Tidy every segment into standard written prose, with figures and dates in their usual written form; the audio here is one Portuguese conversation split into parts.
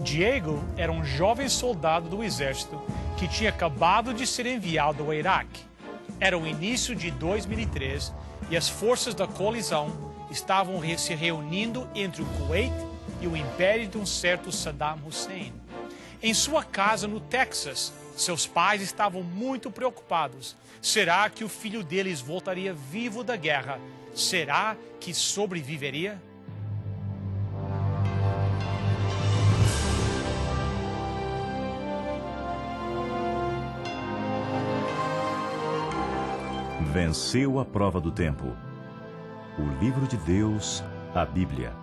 Diego era um jovem soldado do exército que tinha acabado de ser enviado ao Iraque. Era o início de 2003 e as forças da coalizão estavam se reunindo entre o Kuwait e o império de um certo Saddam Hussein. Em sua casa no Texas, seus pais estavam muito preocupados. Será que o filho deles voltaria vivo da guerra? Será que sobreviveria? Venceu a prova do tempo. O livro de Deus, a Bíblia,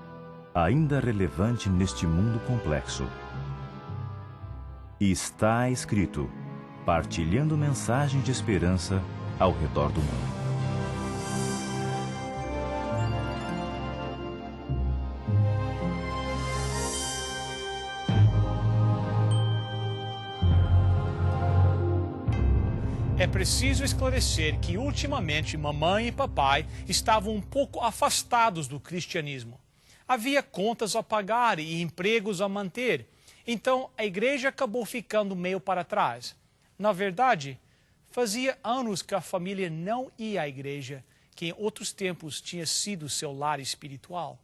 ainda relevante neste mundo complexo. E está escrito, partilhando mensagem de esperança ao redor do mundo. É preciso esclarecer que, ultimamente, mamãe e papai estavam um pouco afastados do cristianismo. Havia contas a pagar e empregos a manter. Então, a igreja acabou ficando meio para trás. Na verdade, fazia anos que a família não ia à igreja, que em outros tempos tinha sido seu lar espiritual.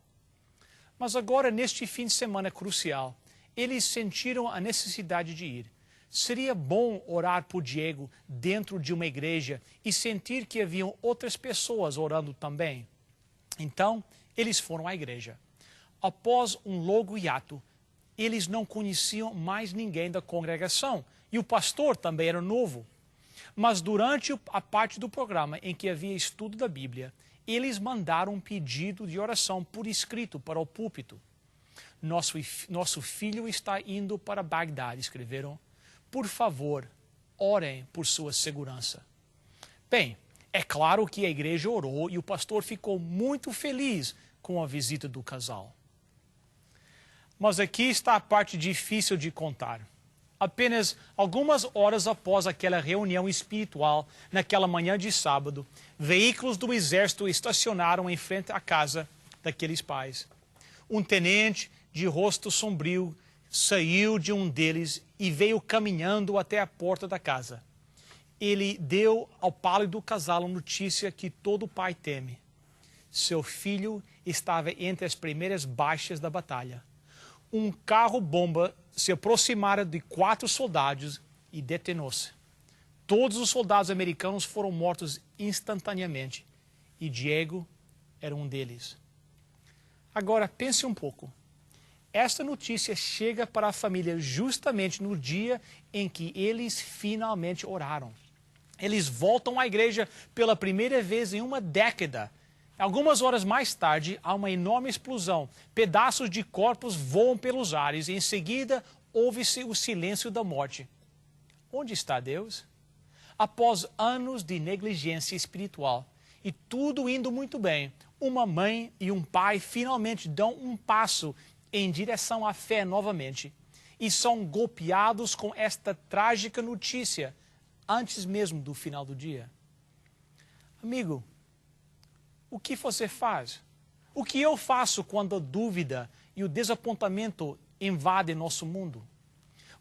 Mas agora, neste fim de semana crucial, eles sentiram a necessidade de ir. Seria bom orar por Diego dentro de uma igreja e sentir que haviam outras pessoas orando também. Então, eles foram à igreja. Após um longo hiato, eles não conheciam mais ninguém da congregação e o pastor também era novo. Mas durante a parte do programa em que havia estudo da Bíblia, eles mandaram um pedido de oração por escrito para o púlpito. Nosso filho está indo para Bagdá, escreveram. Por favor, orem por sua segurança. Bem, é claro que a igreja orou e o pastor ficou muito feliz com a visita do casal. Mas aqui está a parte difícil de contar. Apenas algumas horas após aquela reunião espiritual, naquela manhã de sábado, veículos do exército estacionaram em frente à casa daqueles pais. Um tenente de rosto sombrio saiu de um deles e veio caminhando até a porta da casa. Ele deu ao pálido casal a notícia que todo pai teme. Seu filho estava entre as primeiras baixas da batalha. Um carro-bomba se aproximara de 4 soldados e detonou-se. Todos os soldados americanos foram mortos instantaneamente e Diego era um deles. Agora, pense um pouco. Esta notícia chega para a família justamente no dia em que eles finalmente oraram. Eles voltam à igreja pela primeira vez em uma década. Algumas horas mais tarde, há uma enorme explosão. Pedaços de corpos voam pelos ares e em seguida ouve-se o silêncio da morte. Onde está Deus? Após anos de negligência espiritual e tudo indo muito bem, uma mãe e um pai finalmente dão um passo em direção à fé novamente e são golpeados com esta trágica notícia antes mesmo do final do dia. Amigo, o que você faz? O que eu faço quando a dúvida e o desapontamento invadem nosso mundo?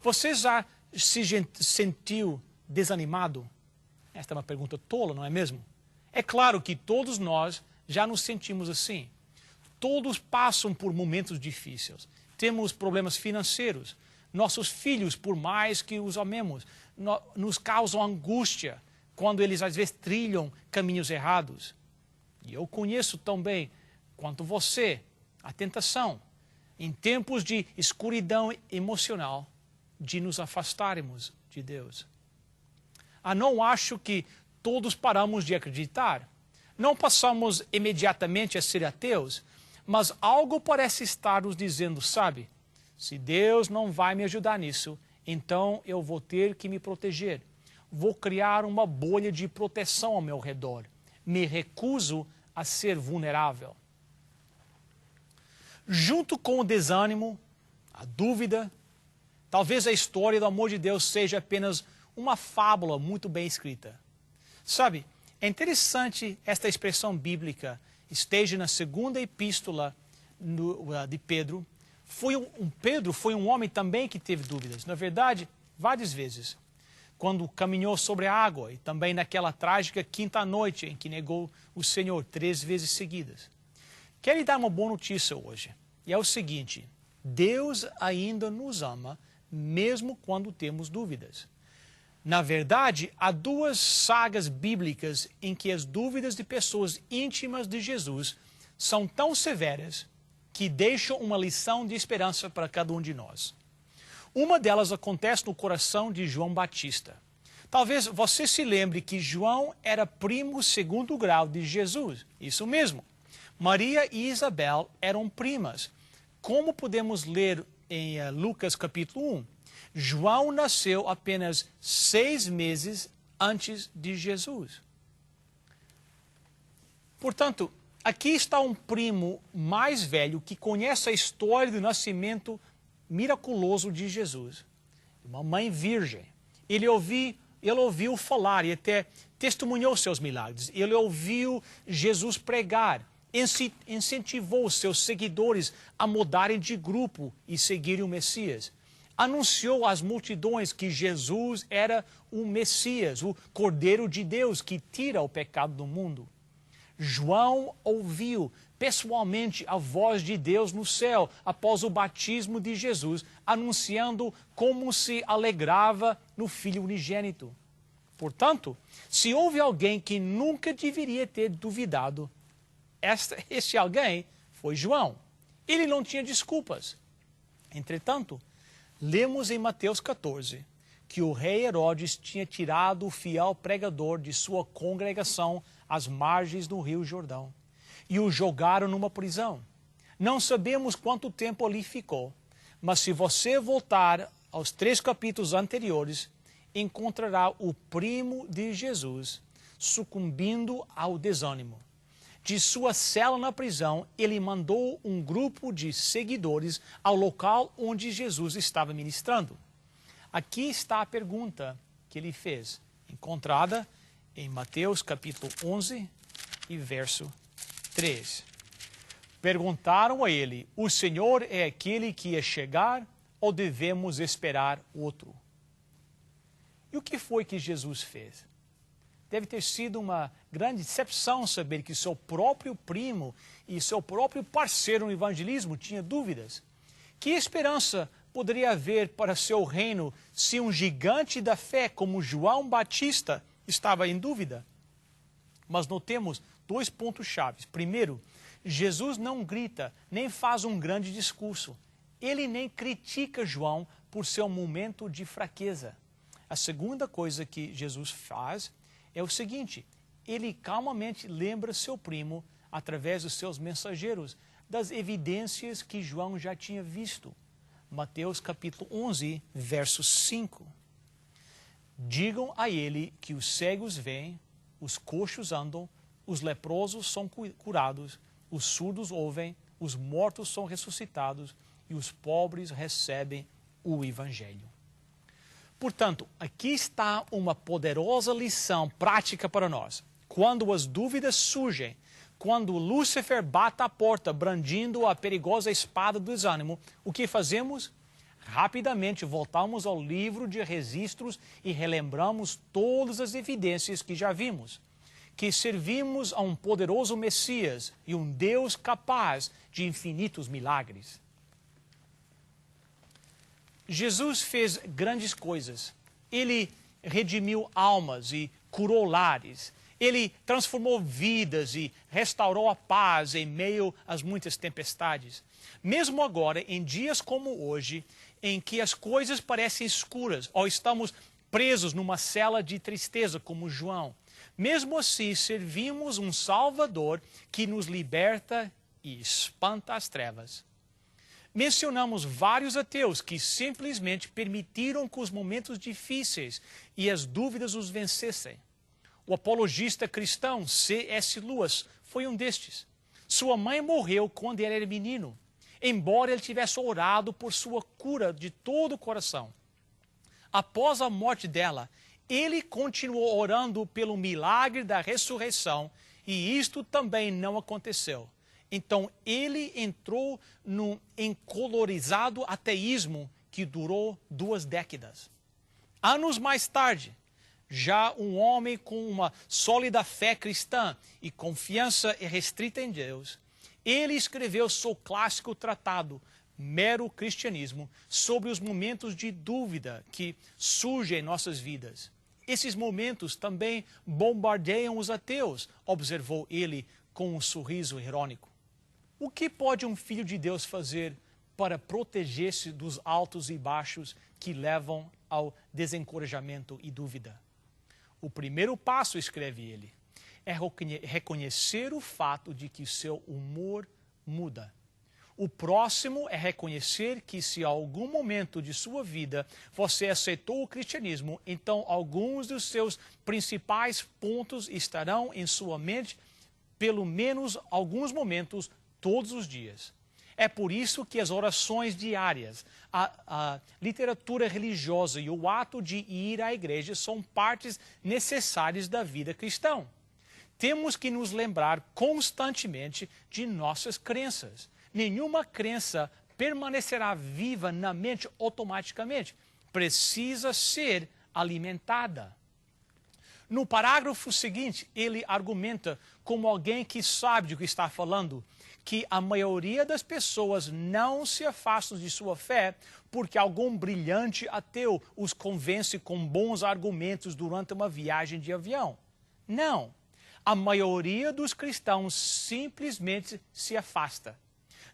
Você já se sentiu desanimado? Esta é uma pergunta tola, não é mesmo? É claro que todos nós já nos sentimos assim. Todos passam por momentos difíceis. Temos problemas financeiros. Nossos filhos, por mais que os amemos, nos causam angústia quando eles às vezes trilham caminhos errados. E eu conheço tão bem quanto você a tentação, em tempos de escuridão emocional, de nos afastarmos de Deus. Não acho que todos paramos de acreditar. Não passamos imediatamente a ser ateus, mas algo parece estar nos dizendo, sabe, se Deus não vai me ajudar nisso, então eu vou ter que me proteger. Vou criar uma bolha de proteção ao meu redor. Me recuso a ser vulnerável. Junto com o desânimo, a dúvida, talvez a história do amor de Deus seja apenas uma fábula muito bem escrita. Sabe, é interessante esta expressão bíblica esteja na segunda epístola de Pedro, Pedro foi um homem também que teve dúvidas. Na verdade, várias vezes. Quando caminhou sobre a água e também naquela trágica quinta noite em que negou o Senhor 3 vezes seguidas. Quero lhe dar uma boa notícia hoje. E é o seguinte: Deus ainda nos ama, mesmo quando temos dúvidas. Na verdade, há 2 sagas bíblicas em que as dúvidas de pessoas íntimas de Jesus são tão severas que deixam uma lição de esperança para cada um de nós. Uma delas acontece no coração de João Batista. Talvez você se lembre que João era primo 2º grau de Jesus. Isso mesmo. Maria e Isabel eram primas. Como podemos ler em Lucas capítulo 1, João nasceu apenas 6 meses antes de Jesus. Portanto, aqui está um primo mais velho que conhece a história do nascimento miraculoso de Jesus. Uma mãe virgem. Ele ouviu falar e até testemunhou seus milagres. Ele ouviu Jesus pregar. Incentivou seus seguidores a mudarem de grupo e seguirem o Messias. Anunciou às multidões que Jesus era o Messias, o Cordeiro de Deus que tira o pecado do mundo. João ouviu pessoalmente a voz de Deus no céu após o batismo de Jesus, anunciando como se alegrava no Filho unigênito. Portanto, se houve alguém que nunca deveria ter duvidado, esse alguém foi João. Ele não tinha desculpas. Entretanto, lemos em Mateus 14 que o rei Herodes tinha tirado o fiel pregador de sua congregação às margens do rio Jordão e o jogaram numa prisão. Não sabemos quanto tempo ali ficou, mas se você voltar aos 3 capítulos anteriores, encontrará o primo de Jesus sucumbindo ao desânimo. De sua cela na prisão, ele mandou um grupo de seguidores ao local onde Jesus estava ministrando. Aqui está a pergunta que ele fez, encontrada em Mateus capítulo 11 e verso 3. Perguntaram a ele: o Senhor é aquele que ia chegar ou devemos esperar outro? E o que foi que Jesus fez? Deve ter sido uma grande decepção saber que seu próprio primo e seu próprio parceiro no evangelismo tinha dúvidas. Que esperança poderia haver para seu reino se um gigante da fé como João Batista estava em dúvida? Mas notemos 2 pontos chaves. Primeiro, Jesus não grita, nem faz um grande discurso. Ele nem critica João por seu momento de fraqueza. A segunda coisa que Jesus faz é o seguinte: ele calmamente lembra seu primo, através dos seus mensageiros, das evidências que João já tinha visto. Mateus capítulo 11, verso 5. Digam a ele que os cegos veem, os coxos andam, os leprosos são curados, os surdos ouvem, os mortos são ressuscitados e os pobres recebem o evangelho. Portanto, aqui está uma poderosa lição prática para nós. Quando as dúvidas surgem, quando Lúcifer bate a porta brandindo a perigosa espada do desânimo, o que fazemos? Rapidamente voltamos ao livro de registros e relembramos todas as evidências que já vimos. Que servimos a um poderoso Messias e um Deus capaz de infinitos milagres. Jesus fez grandes coisas. Ele redimiu almas e curou lares. Ele transformou vidas e restaurou a paz em meio às muitas tempestades. Mesmo agora, em dias como hoje, em que as coisas parecem escuras ou estamos presos numa cela de tristeza como João, mesmo assim servimos um Salvador que nos liberta e espanta as trevas. Mencionamos vários ateus que simplesmente permitiram que os momentos difíceis e as dúvidas os vencessem. O apologista cristão C.S. Lewis foi um destes. Sua mãe morreu quando ele era menino, embora ele tivesse orado por sua cura de todo o coração. Após a morte dela, ele continuou orando pelo milagre da ressurreição e isto também não aconteceu. Então ele entrou num encolorizado ateísmo que durou 2 décadas. Anos mais tarde, já um homem com uma sólida fé cristã e confiança irrestrita em Deus, ele escreveu seu clássico tratado, Mero Cristianismo, sobre os momentos de dúvida que surgem em nossas vidas. Esses momentos também bombardeiam os ateus, observou ele com um sorriso irônico. O que pode um filho de Deus fazer para proteger-se dos altos e baixos que levam ao desencorajamento e dúvida? O primeiro passo, escreve ele, é reconhecer o fato de que seu humor muda. O próximo é reconhecer que se em algum momento de sua vida você aceitou o cristianismo, então alguns dos seus principais pontos estarão em sua mente pelo menos alguns momentos todos os dias. É por isso que as orações diárias, a literatura religiosa e o ato de ir à igreja são partes necessárias da vida cristã. Temos que nos lembrar constantemente de nossas crenças. Nenhuma crença permanecerá viva na mente automaticamente. Precisa ser alimentada. No parágrafo seguinte, ele argumenta como alguém que sabe do que está falando, que a maioria das pessoas não se afastam de sua fé porque algum brilhante ateu os convence com bons argumentos durante uma viagem de avião. Não. A maioria dos cristãos simplesmente se afasta.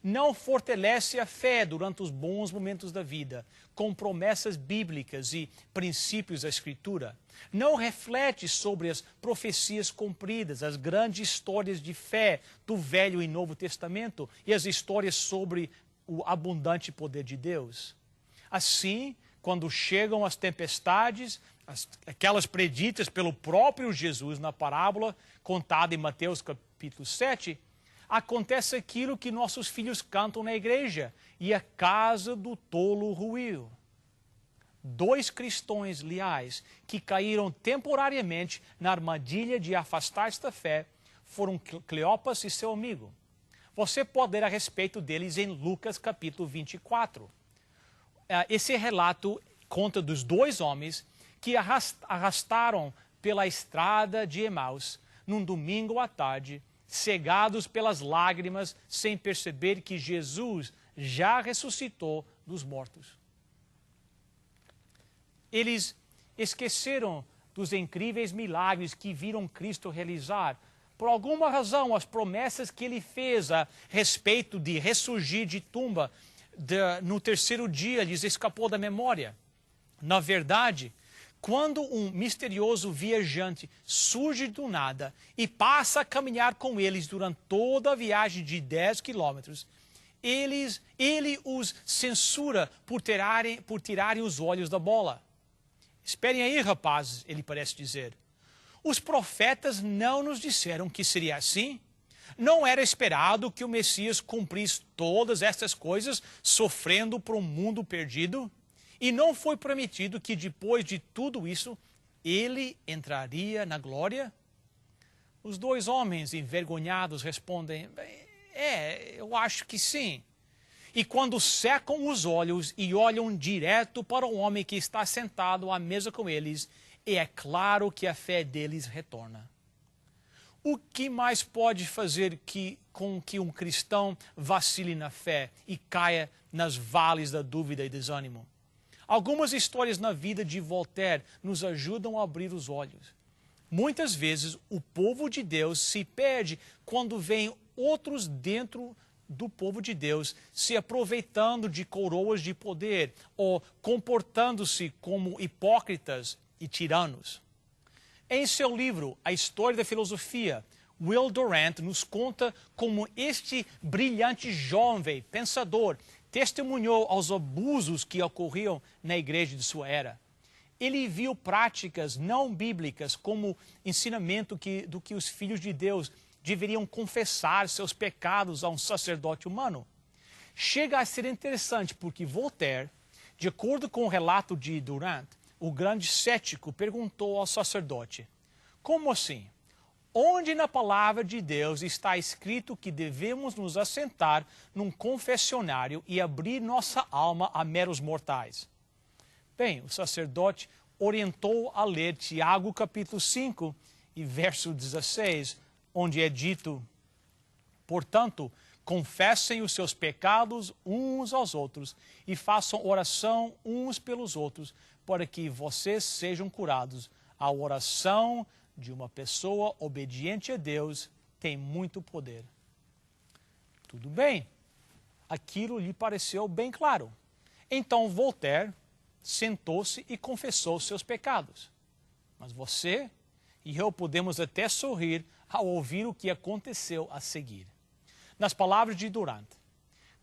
Não fortalece a fé durante os bons momentos da vida, com promessas bíblicas e princípios da Escritura. Não reflete sobre as profecias cumpridas, as grandes histórias de fé do Velho e Novo Testamento e as histórias sobre o abundante poder de Deus. Assim, quando chegam as tempestades, aquelas preditas pelo próprio Jesus na parábola contada em Mateus capítulo 7, acontece aquilo que nossos filhos cantam na igreja, e a casa do tolo ruiu. 2 cristãos leais que caíram temporariamente na armadilha de afastar-se da fé foram Cleopas e seu amigo. Você pode ler a respeito deles em Lucas capítulo 24. Esse relato conta dos 2 homens que arrastaram pela estrada de Emaús num domingo à tarde, cegados pelas lágrimas, sem perceber que Jesus já ressuscitou dos mortos. Eles esqueceram dos incríveis milagres que viram Cristo realizar. Por alguma razão, as promessas que ele fez a respeito de ressurgir de tumba no 3º dia lhes escapou da memória. Na verdade, quando um misterioso viajante surge do nada e passa a caminhar com eles durante toda a viagem de 10 quilômetros, ele os censura por tirarem os olhos da bola. Esperem aí, rapazes, ele parece dizer. Os profetas não nos disseram que seria assim? Não era esperado que o Messias cumprisse todas estas coisas sofrendo por um mundo perdido? E não foi prometido que depois de tudo isso, ele entraria na glória? Os 2 homens envergonhados respondem, eu acho que sim. E quando secam os olhos e olham direto para o homem que está sentado à mesa com eles, é claro que a fé deles retorna. O que mais pode fazer com que um cristão vacile na fé e caia nas vales da dúvida e desânimo? Algumas histórias na vida de Voltaire nos ajudam a abrir os olhos. Muitas vezes o povo de Deus se perde quando vem outros dentro do povo de Deus se aproveitando de coroas de poder ou comportando-se como hipócritas e tiranos. Em seu livro, A História da Filosofia, Will Durant nos conta como este brilhante jovem pensador testemunhou aos abusos que ocorriam na igreja de sua era. Ele viu práticas não bíblicas como ensinamento do que os filhos de Deus deveriam confessar seus pecados a um sacerdote humano. Chega a ser interessante porque Voltaire, de acordo com o relato de Durant, o grande cético perguntou ao sacerdote, como assim? Onde na palavra de Deus está escrito que devemos nos assentar num confessionário e abrir nossa alma a meros mortais? Bem, o sacerdote orientou a ler Tiago capítulo 5 e verso 16, onde é dito: portanto, confessem os seus pecados uns aos outros e façam oração uns pelos outros, para que vocês sejam curados. A oração de uma pessoa obediente a Deus tem muito poder. Tudo bem, aquilo lhe pareceu bem claro. Então Voltaire sentou-se e confessou seus pecados. Mas você e eu podemos até sorrir ao ouvir o que aconteceu a seguir. Nas palavras de Durant,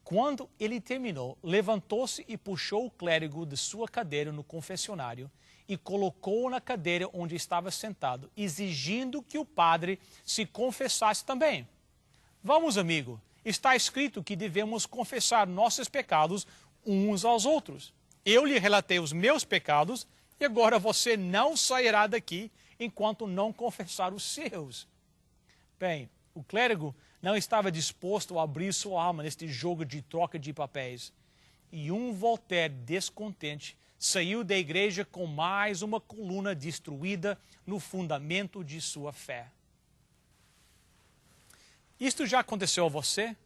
quando ele terminou, levantou-se e puxou o clérigo de sua cadeira no confessionário e colocou-o na cadeira onde estava sentado, exigindo que o padre se confessasse também. Vamos, amigo, está escrito que devemos confessar nossos pecados uns aos outros. Eu lhe relatei os meus pecados e agora você não sairá daqui enquanto não confessar os seus. Bem, o clérigo não estava disposto a abrir sua alma neste jogo de troca de papéis. E um Voltaire descontente saiu da igreja com mais uma coluna destruída no fundamento de sua fé. Isto já aconteceu a você?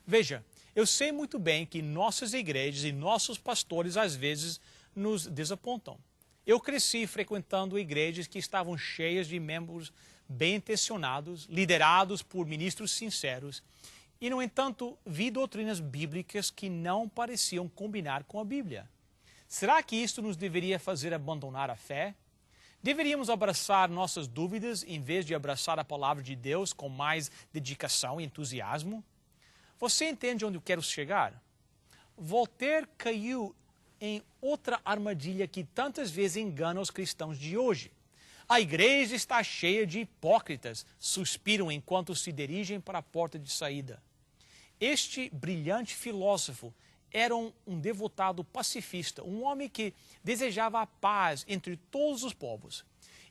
Veja, eu sei muito bem que nossas igrejas e nossos pastores às vezes nos desapontam. Eu cresci frequentando igrejas que estavam cheias de membros bem-intencionados, liderados por ministros sinceros, e, no entanto, vi doutrinas bíblicas que não pareciam combinar com a Bíblia. Será que isto nos deveria fazer abandonar a fé? Deveríamos abraçar nossas dúvidas em vez de abraçar a palavra de Deus com mais dedicação e entusiasmo? Você entende onde eu quero chegar? Voltaire caiu em outra armadilha que tantas vezes engana os cristãos de hoje. A igreja está cheia de hipócritas, suspiram enquanto se dirigem para a porta de saída. Este brilhante filósofo era um devotado pacifista, um homem que desejava a paz entre todos os povos.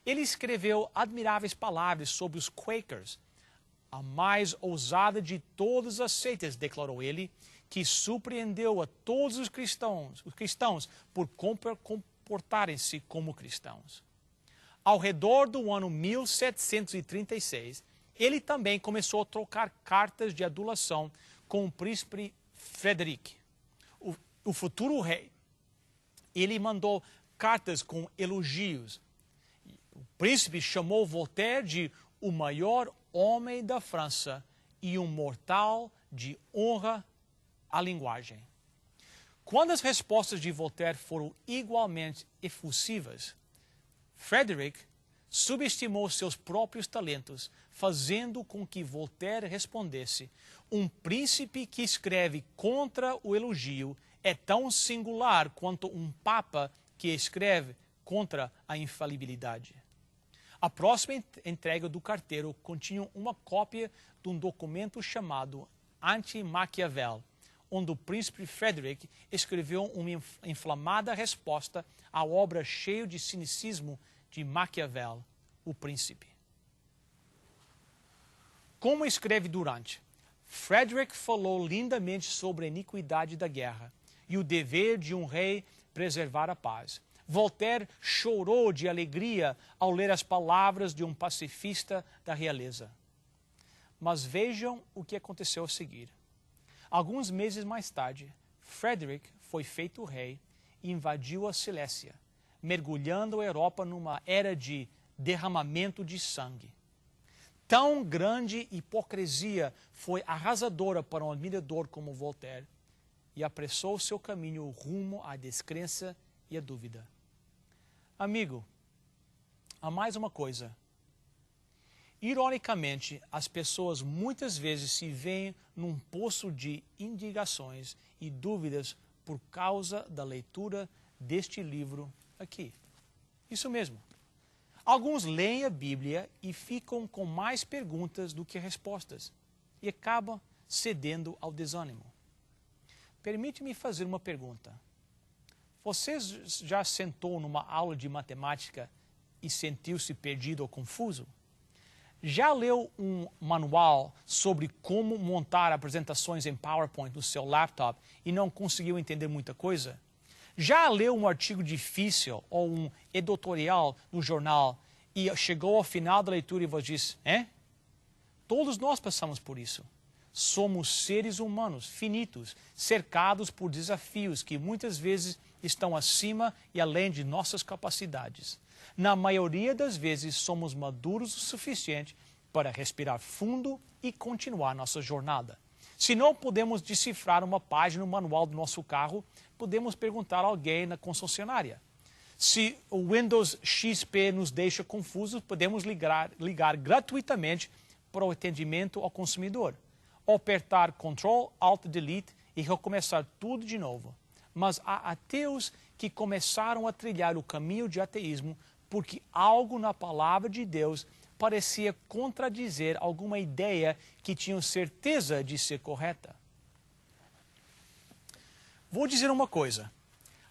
Ele escreveu admiráveis palavras sobre os Quakers. A mais ousada de todas as seitas, declarou ele, que surpreendeu a todos os cristãos por comportarem-se como cristãos. Ao redor do ano 1736, ele também começou a trocar cartas de adulação com o príncipe Frederic, o futuro rei. Ele mandou cartas com elogios. O príncipe chamou Voltaire de o maior homem da França e um mortal de honra à linguagem. Quando as respostas de Voltaire foram igualmente efusivas, Frederic subestimou seus próprios talentos, fazendo com que Voltaire respondesse: um príncipe que escreve contra o elogio é tão singular quanto um papa que escreve contra a infalibilidade. A próxima entrega do carteiro continha uma cópia de um documento chamado Anti-Maquiavel, onde o príncipe Frederic escreveu uma inflamada resposta à obra cheia de cinicismo de Maquiavel, o príncipe. Como escreve Durant, Frederic falou lindamente sobre a iniquidade da guerra e o dever de um rei preservar a paz. Voltaire chorou de alegria ao ler as palavras de um pacifista da realeza. Mas vejam o que aconteceu a seguir. Alguns meses mais tarde, Frederic foi feito rei e invadiu a Silésia, mergulhando a Europa numa era de derramamento de sangue. Tão grande hipocrisia foi arrasadora para um admirador como Voltaire e apressou seu caminho rumo à descrença e à dúvida. Amigo, há mais uma coisa. Ironicamente, as pessoas muitas vezes se veem num poço de indagações e dúvidas por causa da leitura deste livro aqui. Isso mesmo. Alguns leem a Bíblia e ficam com mais perguntas do que respostas e acabam cedendo ao desânimo. Permite-me fazer uma pergunta. Você já sentou numa aula de matemática e sentiu-se perdido ou confuso? Já leu um manual sobre como montar apresentações em PowerPoint no seu laptop e não conseguiu entender muita coisa? Já leu um artigo difícil ou um editorial no jornal e chegou ao final da leitura e você diz, Todos nós passamos por isso. Somos seres humanos finitos, cercados por desafios que muitas vezes estão acima e além de nossas capacidades. Na maioria das vezes, somos maduros o suficiente para respirar fundo e continuar nossa jornada. Se não podemos decifrar uma página no manual do nosso carro, podemos perguntar a alguém na concessionária. Se o Windows XP nos deixa confusos, podemos ligar gratuitamente para o atendimento ao consumidor. Ou apertar Ctrl, Alt, Delete e recomeçar tudo de novo. Mas há ateus que começaram a trilhar o caminho de ateísmo porque algo na palavra de Deus parecia contradizer alguma ideia que tinham certeza de ser correta. Vou dizer uma coisa.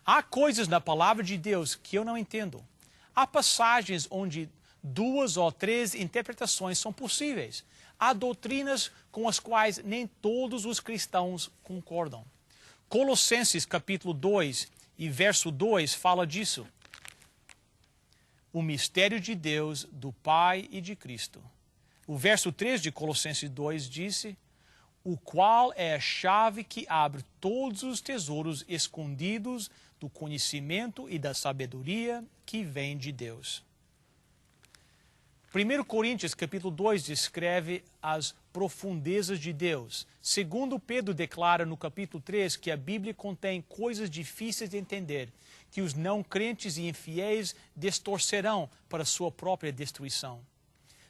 Há coisas na palavra de Deus que eu não entendo. Há passagens onde 2 ou 3 interpretações são possíveis. Há doutrinas com as quais nem todos os cristãos concordam. Colossenses capítulo 2 e verso 2 fala disso. O mistério de Deus, do Pai e de Cristo. O verso 3 de Colossenses 2 disse, o qual é a chave que abre todos os tesouros escondidos do conhecimento e da sabedoria que vem de Deus. 1 Coríntios capítulo 2 descreve as profundezas de Deus. Segundo Pedro declara no capítulo 3 que a Bíblia contém coisas difíceis de entender, que os não crentes e infiéis distorcerão para sua própria destruição.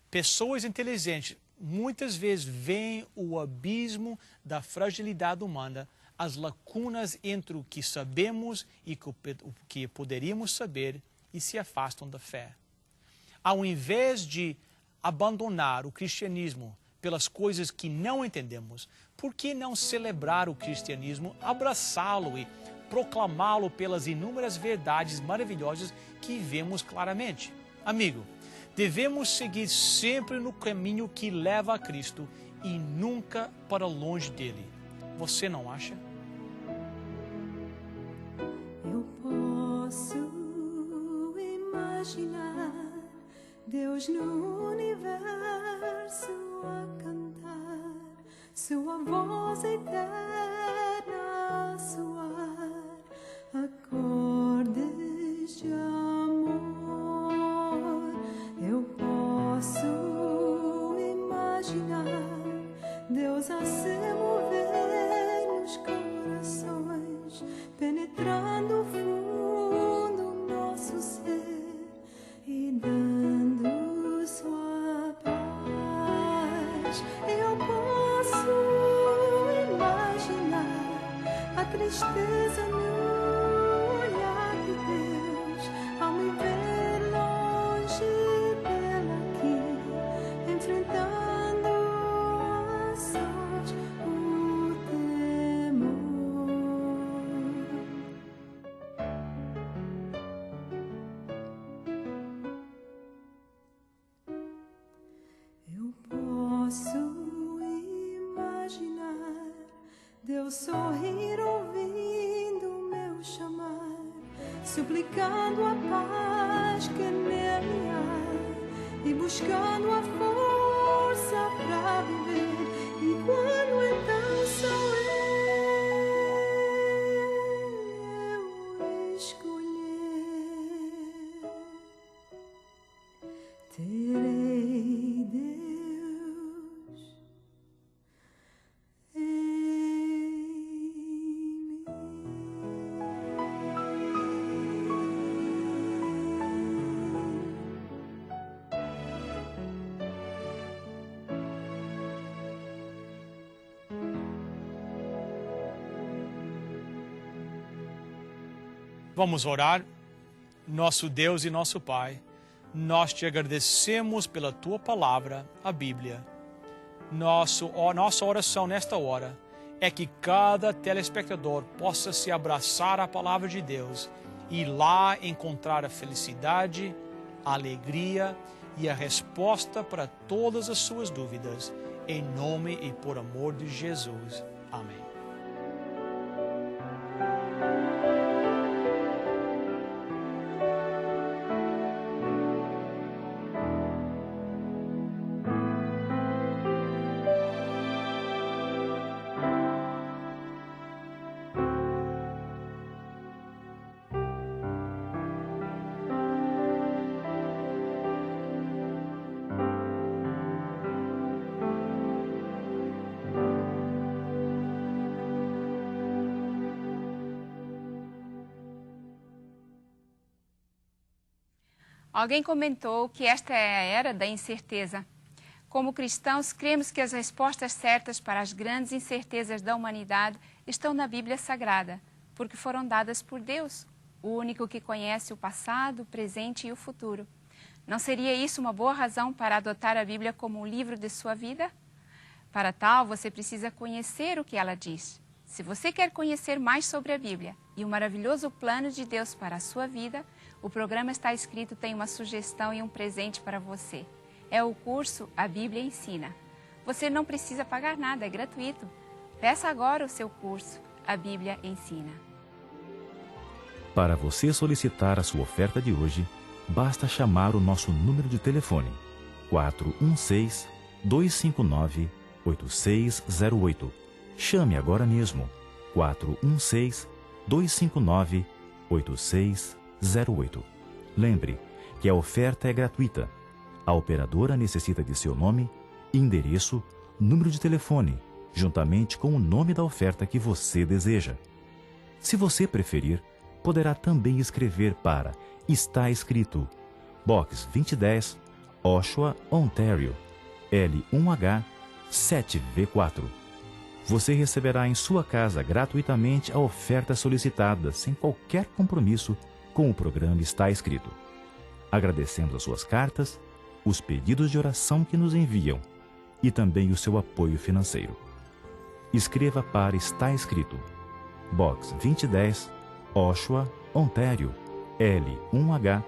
Pessoas inteligentes muitas vezes veem o abismo da fragilidade humana, as lacunas entre o que sabemos e o que poderíamos saber e se afastam da fé. Ao invés de abandonar o cristianismo pelas coisas que não entendemos, por que não celebrar o cristianismo, abraçá-lo e proclamá-lo pelas inúmeras verdades maravilhosas que vemos claramente? Amigo, devemos seguir sempre no caminho que leva a Cristo e nunca para longe dele. Você não acha? Eu posso imaginar Deus no universo a cantar, sua voz eterna a soar, acordes de amor. Eu posso imaginar Deus a se mover nos corações, penetrando fundo nosso ser e dando sua paz. Eu posso imaginar a tristeza no olhar de Deus ao me ver longe dele aqui, enfrentando a sós o temor. Eu posso imaginar Deus sorrir ouvindo o meu chamar, suplicando a paz que nele há e buscando a força para viver. E quando então sou eu escolher, terei Deus em mim. Vamos orar. Nosso Deus e nosso Pai, nós te agradecemos pela tua palavra, a Bíblia. Nossa oração nesta hora é que cada telespectador possa se abraçar à palavra de Deus e lá encontrar a felicidade, a alegria e a resposta para todas as suas dúvidas. Em nome e por amor de Jesus. Amém. Alguém comentou que esta é a era da incerteza. Como cristãos, cremos que as respostas certas para as grandes incertezas da humanidade estão na Bíblia Sagrada, porque foram dadas por Deus, o único que conhece o passado, o presente e o futuro. Não seria isso uma boa razão para adotar a Bíblia como o livro de sua vida? Para tal, você precisa conhecer o que ela diz. Se você quer conhecer mais sobre a Bíblia e o maravilhoso plano de Deus para a sua vida, o programa Está Escrito tem uma sugestão e um presente para você. É o curso A Bíblia Ensina. Você não precisa pagar nada, é gratuito. Peça agora o seu curso, A Bíblia Ensina. Para você solicitar a sua oferta de hoje, basta chamar o nosso número de telefone 416-259-8608. Chame agora mesmo 416-259-8608. Lembre que a oferta é gratuita. A operadora necessita de seu nome, endereço, número de telefone, juntamente com o nome da oferta que você deseja. Se você preferir, poderá também escrever para Está Escrito, Box 2010, Oshawa, Ontário, L1H 7V4. Você receberá em sua casa gratuitamente a oferta solicitada, sem qualquer compromisso com o programa Está Escrito. Agradecemos as suas cartas, os pedidos de oração que nos enviam e também o seu apoio financeiro. Escreva para Está Escrito, Box 2010, Oshawa, Ontário, L1H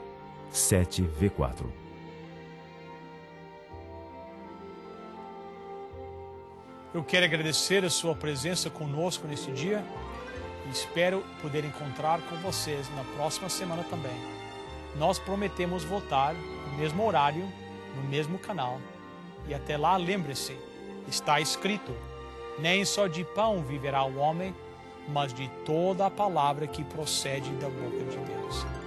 7V4. Eu quero agradecer a sua presença conosco neste dia e espero poder encontrar com vocês na próxima semana também. Nós prometemos voltar no mesmo horário, no mesmo canal. E até lá, lembre-se, está escrito: nem só de pão viverá o homem, mas de toda a palavra que procede da boca de Deus.